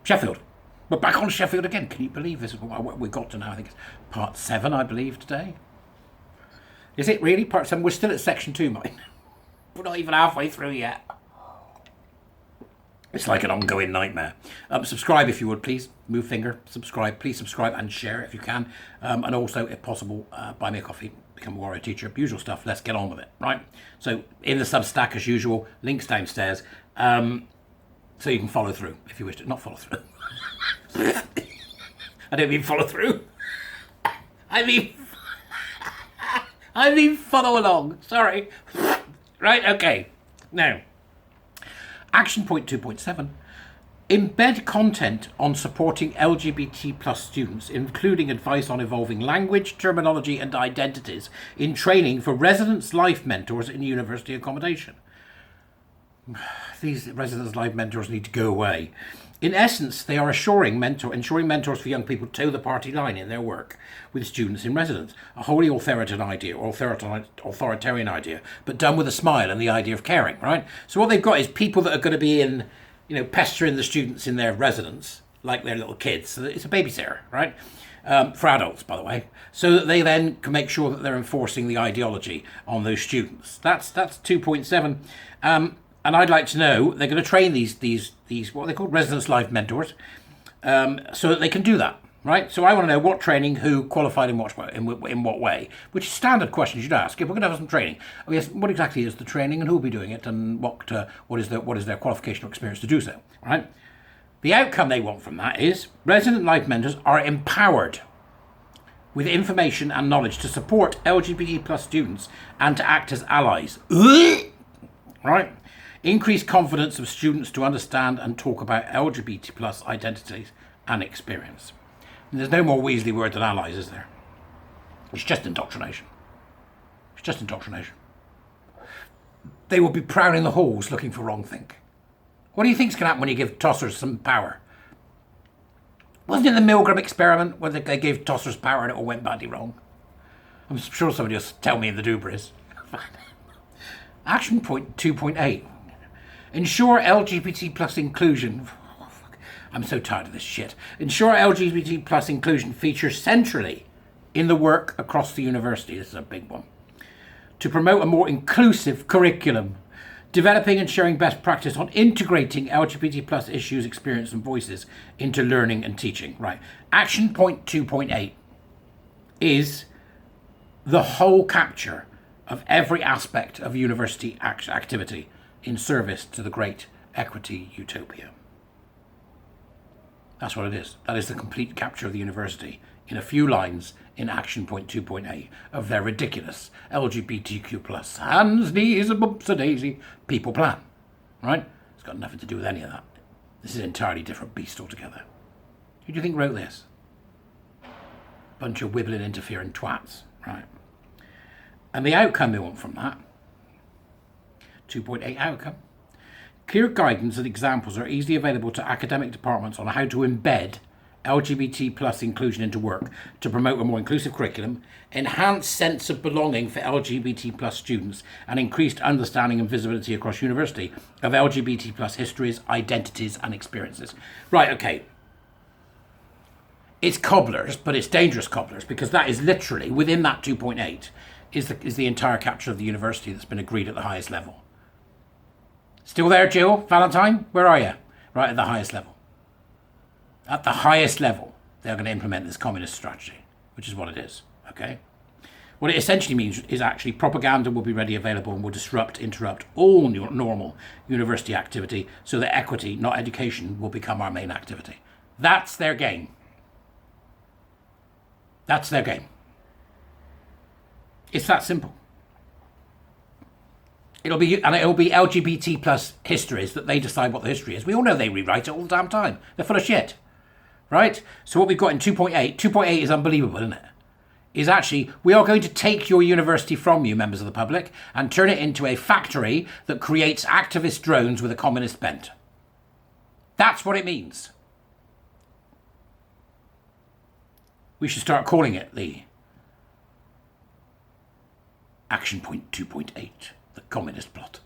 Sheffield. We're back on Sheffield again. Can you believe this is what we got to now? I think it's part 7, I believe, today. Is it really part 7? We're still at section 2, mate. We're not even halfway through yet. It's like an ongoing nightmare. Subscribe if you would, please. Move finger. Subscribe. Please subscribe and share if you can. And also, if possible, buy me a coffee. Become a warrior teacher. Usual stuff. Let's get on with it, right? So, in the Substack, as usual, links downstairs. So you can follow through if you wish to. Not follow through. I don't mean follow through. I mean follow along. Sorry. Right, okay. Now, action point 2.7. Embed content on supporting LGBT plus students, including advice on evolving language, terminology and identities in training for residence life mentors in university accommodation. These residence life mentors need to go away. In essence, they are ensuring mentors for young people toe the party line in their work with students in residence. A wholly authoritarian idea, but done with a smile and the idea of caring, right? So what they've got is people that are going to be in, pestering the students in their residence, like their little kids. So it's a babysitter, right? For adults, by the way, so that they then can make sure that they're enforcing the ideology on those students. That's 2.7. And I'd like to know, they're going to train these what they call residence life mentors, so that they can do that, right? So I want to know what training, who, qualified in what way, which is standard questions you'd ask. If we're going to have some training, yes, what exactly is the training and who will be doing it, and what is their qualification or experience to do so, right? The outcome they want from that is resident life mentors are empowered with information and knowledge to support LGBT plus students and to act as allies, right? Increase confidence of students to understand and talk about LGBT plus identities and experience. And there's no more Weasley word than allies, is there? It's just indoctrination. It's just indoctrination. They will be prowling the halls looking for wrongthink. What do you think's going to happen when you give tossers some power? Wasn't it the Milgram experiment where they gave tossers power and it all went badly wrong? I'm sure somebody will tell me in the Dubras. Action point 2.8. Ensure LGBT plus inclusion. Oh, fuck. I'm so tired of this shit. Ensure LGBT plus inclusion features centrally in the work across the university. This is a big one. To promote a more inclusive curriculum, developing and sharing best practice on integrating LGBT plus issues, experience and voices into learning and teaching. Right. Action point 2.8 is the whole capture of every aspect of university activity in service to the great equity utopia. That's what it is. That is the complete capture of the university in a few lines in action point 2.8 of their ridiculous LGBTQ plus hands, knees and bumps a daisy people plan, right? It's got nothing to do with any of that. This is an entirely different beast altogether. Who do you think wrote this? Bunch of wibbling, interfering twats, right? And the outcome they want from that, 2.8 outcome. Clear guidance and examples are easily available to academic departments on how to embed LGBT plus inclusion into work to promote a more inclusive curriculum, enhanced sense of belonging for LGBT plus students, and increased understanding and visibility across university of LGBT plus histories, identities, and experiences. Right, okay. It's cobblers, but it's dangerous cobblers, because that is literally, within that 2.8, is the entire capture of the university that's been agreed at the highest level. Still there, Jill? Valentine? Where are you? Right at the highest level. At the highest level, they're going to implement this communist strategy, which is what it is, okay? What it essentially means is actually propaganda will be ready, available, and will interrupt all normal university activity so that equity, not education, will become our main activity. That's their game. That's their game. It's that simple. It'll be LGBT plus histories that they decide what the history is. We all know they rewrite it all the damn time. They're full of shit, right? So what we've got in 2.8 is unbelievable, isn't it? Is actually, we are going to take your university from you, members of the public, and turn it into a factory that creates activist drones with a communist bent. That's what it means. We should start calling it the Action Point 2.8. The communist plot.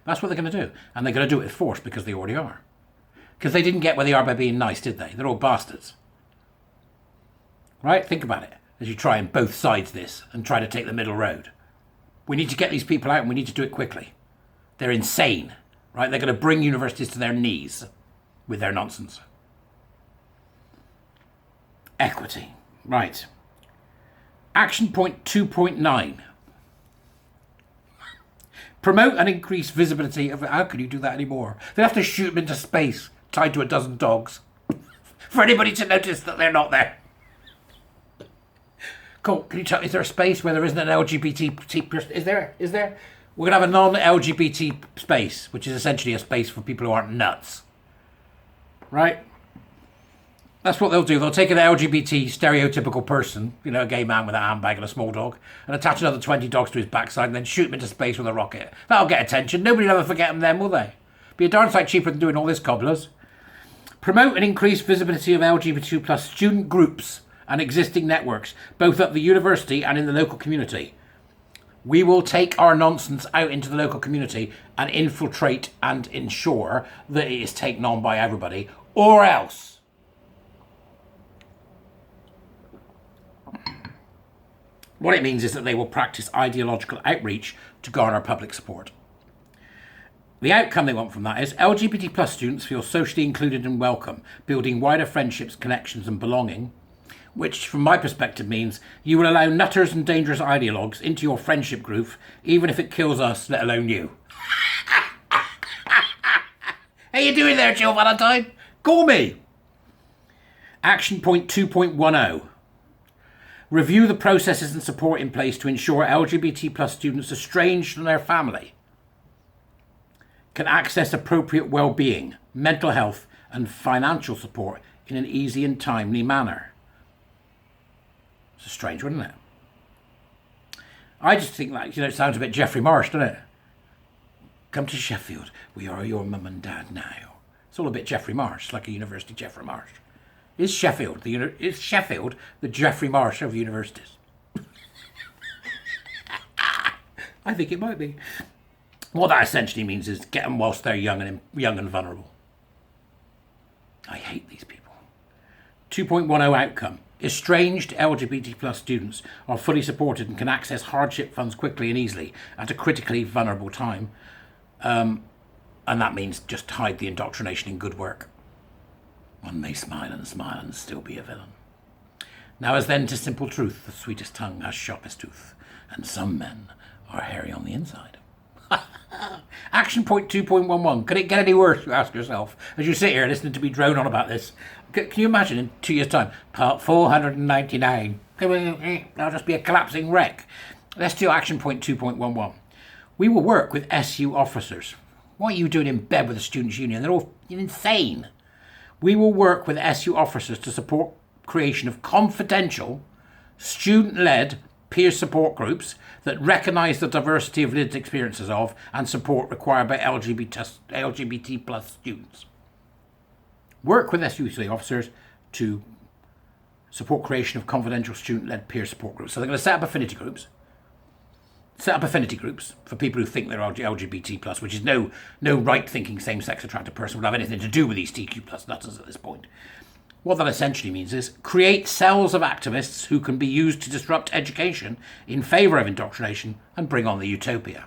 That's what they're going to do. And they're going to do it with force because they already are. Because they didn't get where they are by being nice, did they? They're all bastards. Right? Think about it as you try and both sides this and try to take the middle road. We need to get these people out and we need to do it quickly. They're insane. Right? They're going to bring universities to their knees with their nonsense. Equity. Right. Action point 2.9. Promote and increase visibility of... How can you do that anymore? They have to shoot them into space, tied to a dozen dogs, for anybody to notice that they're not there. Cool. Can you tell me, is there a space where there isn't an LGBT person? Is there? We're going to have a non-LGBT space, which is essentially a space for people who aren't nuts. Right? That's what they'll do. They'll take an LGBT stereotypical person, a gay man with a handbag and a small dog, and attach another 20 dogs to his backside and then shoot him into space with a rocket. That'll get attention. Nobody will ever forget him then, will they? Be a darn sight cheaper than doing all this, cobblers. Promote and increase visibility of LGBT plus student groups and existing networks, both at the university and in the local community. We will take our nonsense out into the local community and infiltrate and ensure that it is taken on by everybody, or else. What it means is that they will practice ideological outreach to garner public support. The outcome they want from that is LGBT plus students feel socially included and welcome, building wider friendships, connections and belonging, which from my perspective means you will allow nutters and dangerous ideologues into your friendship group, even if it kills us, let alone you. How you doing there, Jill Valentine? Call me. Action point 2.10. Review the processes and support in place to ensure LGBT plus students estranged from their family can access appropriate well-being, mental health and financial support in an easy and timely manner. It's a strange one, isn't it? I just think it sounds a bit Geoffrey Marsh, doesn't it? Come to Sheffield. We are your mum and dad now. It's all a bit Geoffrey Marsh, like a university Geoffrey Marsh. Is Sheffield the Geoffrey Marsh of universities? I think it might be. What that essentially means is get them whilst they're young and vulnerable. I hate these people. 2.10 outcome. Estranged LGBT plus students are fully supported and can access hardship funds quickly and easily at a critically vulnerable time. And that means just hide the indoctrination in good work. One may smile and still be a villain. Now as then to simple truth, the sweetest tongue has sharpest tooth, and some men are hairy on the inside. Action point 2.11. Could it get any worse, you ask yourself, as you sit here listening to me drone on about this? Can you imagine in 2 years' time, part 499, I'll just be a collapsing wreck. Let's do action point 2.11. We will work with SU officers. What are you doing in bed with the Students' Union? They're all insane. We will work with SU officers to support creation of confidential, student-led peer support groups that recognise the diversity of lived experiences of and support required by LGBT plus students. Work with SU officers to support creation of confidential student-led peer support groups. So they're going to set up affinity groups. For people who think they're LGBT plus, which is no right-thinking, same-sex attracted person would have anything to do with these TQ plus nutters at this point. What that essentially means is create cells of activists who can be used to disrupt education in favour of indoctrination and bring on the utopia.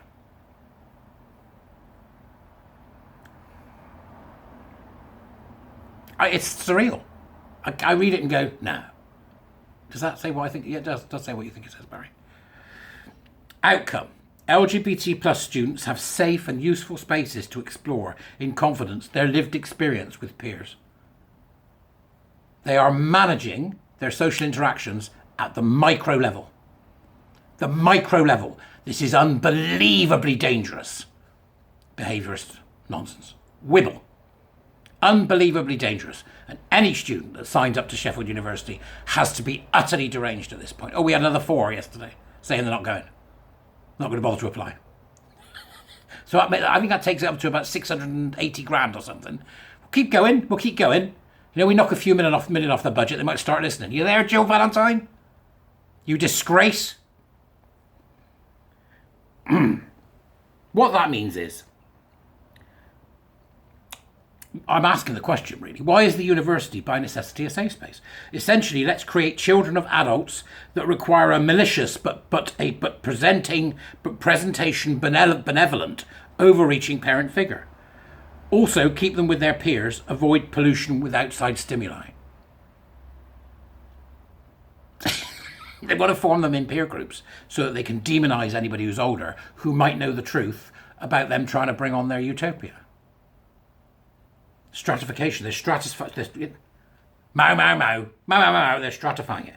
It's surreal. I read it and go, no. Does that say what I think? Yeah, it does say what you think it says, Barry. Outcome. LGBT plus students have safe and useful spaces to explore in confidence their lived experience with peers. They are managing their social interactions at the micro level. The micro level. This is unbelievably dangerous behaviourist nonsense. Wibble. Unbelievably dangerous. And any student that signs up to Sheffield University has to be utterly deranged at this point. Oh, we had another 4 yesterday saying they're not going. Not going to bother to apply. So I think that takes it up to about 680 grand or something. We'll keep going. We knock a few million off the budget, they might start listening. You there, Jill Valentine? You disgrace. What that means is I'm asking the question really, why is the university by necessity a safe space? Essentially, let's create children of adults that require a malicious but presentation benevolent, overreaching parent figure. Also, keep them with their peers, avoid pollution with outside stimuli. They want to form them in peer groups so that they can demonize anybody who's older who might know the truth about them trying to bring on their utopia. Stratification, they're they're stratifying it.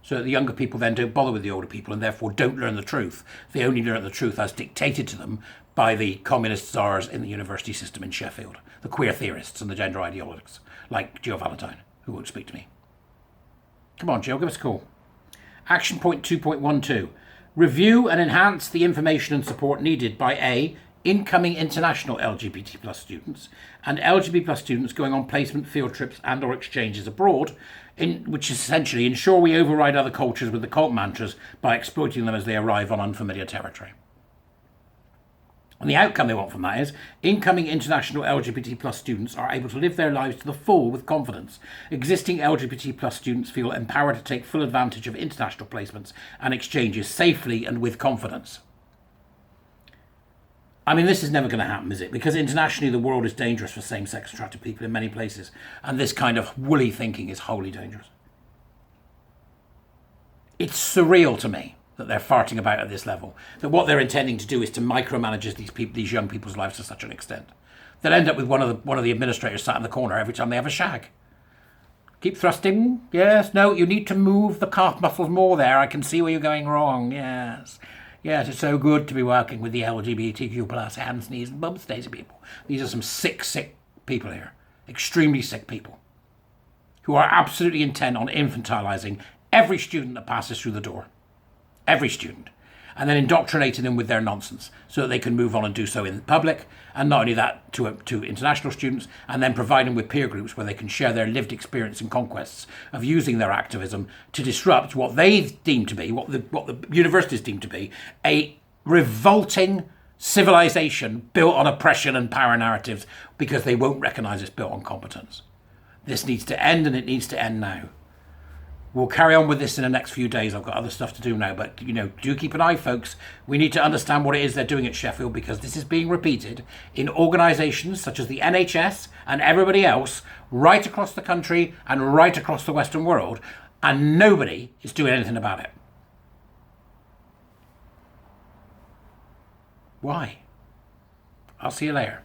So that the younger people then don't bother with the older people and therefore don't learn the truth. They only learn the truth as dictated to them by the communist czars in the university system in Sheffield, the queer theorists and the gender ideologues, like Jill Valentine, who won't speak to me. Come on, Jill, give us a call. Action point 2.12. Review and enhance the information and support needed by A, incoming international LGBT plus students and LGBT plus students going on placement, field trips and or exchanges abroad, which essentially ensure we override other cultures with the cult mantras by exploiting them as they arrive on unfamiliar territory. And the outcome they want from that is incoming international LGBT plus students are able to live their lives to the full with confidence. Existing LGBT plus students feel empowered to take full advantage of international placements and exchanges safely and with confidence. I mean, this is never going to happen, is it? Because internationally the world is dangerous for same-sex attracted people in many places. And this kind of woolly thinking is wholly dangerous. It's surreal to me that they're farting about at this level, that what they're intending to do is to micromanage these young people's lives to such an extent. They'll end up with one of the administrators sat in the corner every time they have a shag. Keep thrusting. Yes. No, you need to move the calf muscles more there. I can see where you're going wrong. Yes. Yes, it's so good to be working with the LGBTQ plus hands, knees and bum stage people. These are some sick people here. Extremely sick people. Who are absolutely intent on infantilizing every student that passes through the door. Every student, and then indoctrinating them with their nonsense so that they can move on and do so in public, and not only that to international students, and then provide them with peer groups where they can share their lived experience and conquests of using their activism to disrupt what they deem to be, what the universities deem to be, a revolting civilization built on oppression and power narratives because they won't recognise it's built on competence. This needs to end, and it needs to end now. We'll carry on with this in the next few days. I've got other stuff to do now, but do keep an eye, folks. We need to understand what it is they're doing at Sheffield, because this is being repeated in organisations such as the NHS and everybody else right across the country and right across the Western world, and nobody is doing anything about it. Why? I'll see you later.